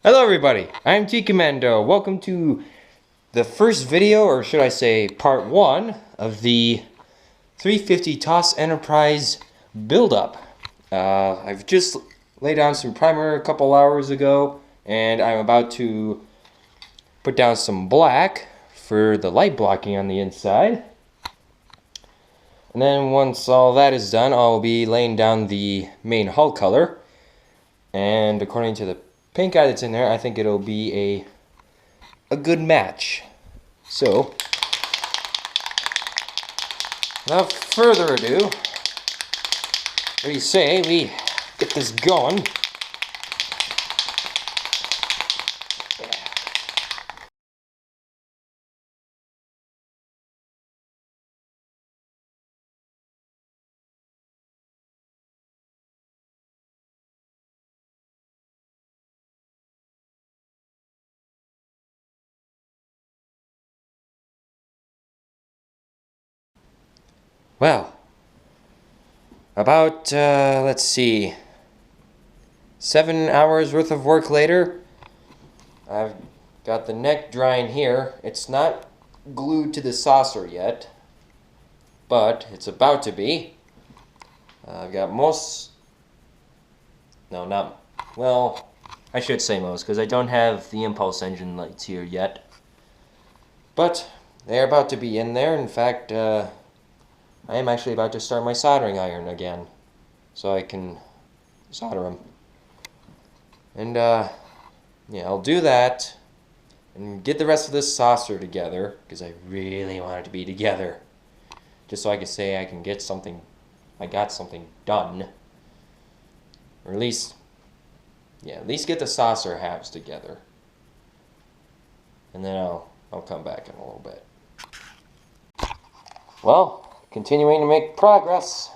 Hello everybody, I'm T-Commando. Welcome to the first video, or should I say part 1, of the 350 TOS Enterprise build-up. I've just laid down some primer a couple hours ago, and I'm about to put down some black for the light blocking on the inside. And then once all that is done, I'll be laying down the main hull color. And according to the paint guy that's in there, I think it'll be a good match. So, without further ado, what do you say we get this going? Well, about, let's see, 7 hours worth of work later, I've got the neck drying here. It's not glued to the saucer yet, but it's about to be. I've got I should say most, because I don't have the impulse engine lights here yet. But they're about to be in there. In fact, I am actually about to start my soldering iron again, so I can solder them. And yeah, I'll do that and get the rest of this saucer together, because I really want it to be together, just so I can say I got something done, or at least get the saucer halves together, and then I'll come back in a little bit. Well, continuing to make progress.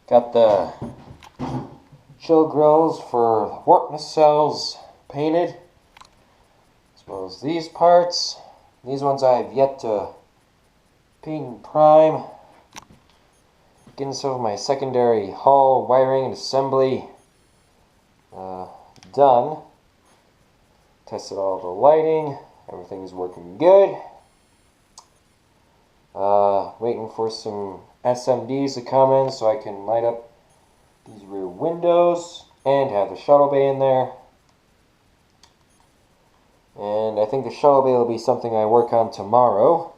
Got the chill grills for warp nacelles painted, as well as these parts. These ones I've yet to paint and prime. Getting some of my secondary hull wiring and assembly done. Tested all the lighting. Everything's working good. Waiting for some SMDs to come in so I can light up these rear windows and have the shuttle bay in there. And I think the shuttle bay will be something I work on tomorrow.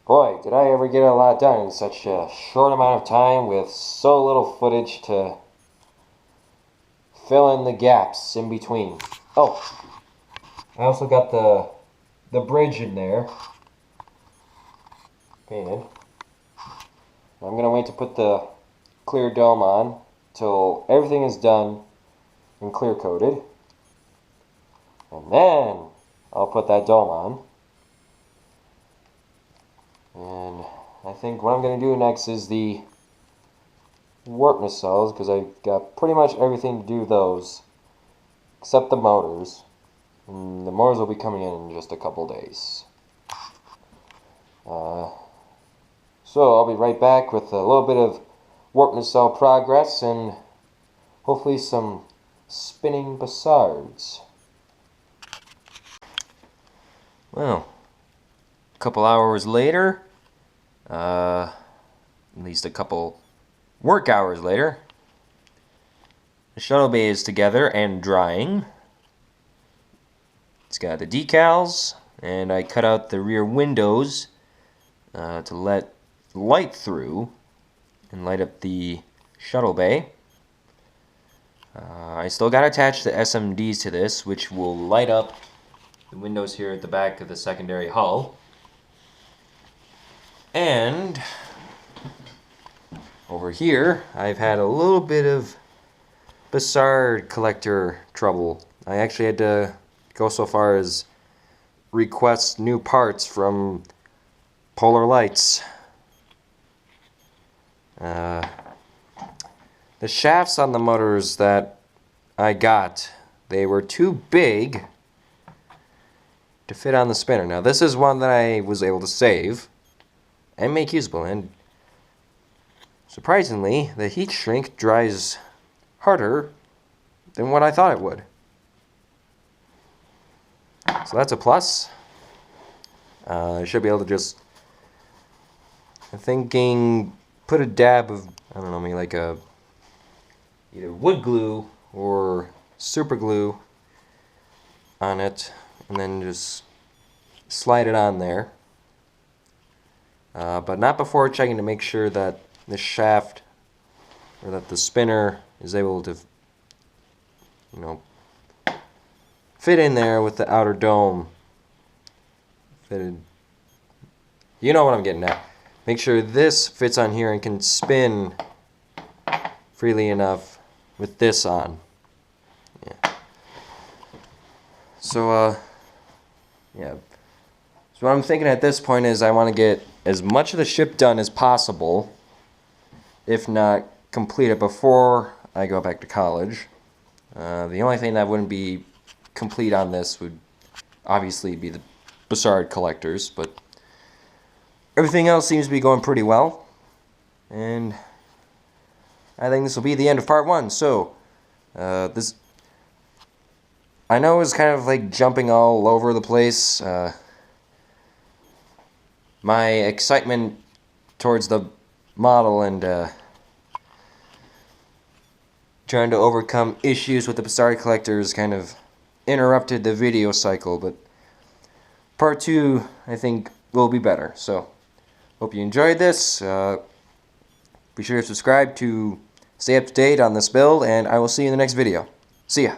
Boy, did I ever get a lot done in such a short amount of time with so little footage to fill in the gaps in between. Oh, I also got the bridge in there painted. I'm going to wait to put the clear dome on till everything is done and clear coated, and then I'll put that dome on. And I think what I'm going to do next is the warp nacelles, because I've got pretty much everything to do those except the motors, and the motors will be coming in just a couple days. So I'll be right back with a little bit of warp nacelle progress and hopefully some spinning bussards. Well, a couple hours later, at least a couple work hours later, the shuttle bay is together and drying. It's got the decals, and I cut out the rear windows to let light through and light up the shuttle bay. I still got to attach the SMDs to this, which will light up the windows here at the back of the secondary hull. And over here, I've had a little bit of bussard collector trouble. I actually had to go so far as request new parts from Polar Lights. The shafts on the motors that I got, they were too big to fit on the spinner. Now this is one that I was able to save and make usable, and surprisingly the heat shrink dries harder than what I thought it would. So that's a plus. I should be able to just, I'm thinking, put a dab of, I don't know, maybe like a either wood glue or super glue on it, and then just slide it on there. But not before checking to make sure that the shaft, or that the spinner is able to, you know, fit in there with the outer dome fitted. You know what I'm getting at. Make sure this fits on here and can spin freely enough with this on. Yeah. So, yeah. So what I'm thinking at this point is I want to get as much of the ship done as possible, if not complete it before I go back to college. The only thing that wouldn't be complete on this would obviously be the bussard collectors, but everything else seems to be going pretty well, and I think this will be the end of part 1. So, this, I know it's kind of like jumping all over the place. My excitement towards the model and trying to overcome issues with the bussard collectors kind of interrupted the video cycle, but part 2 I think will be better. So hope you enjoyed this. Be sure to subscribe to stay up to date on this build, and I will see you in the next video. See ya.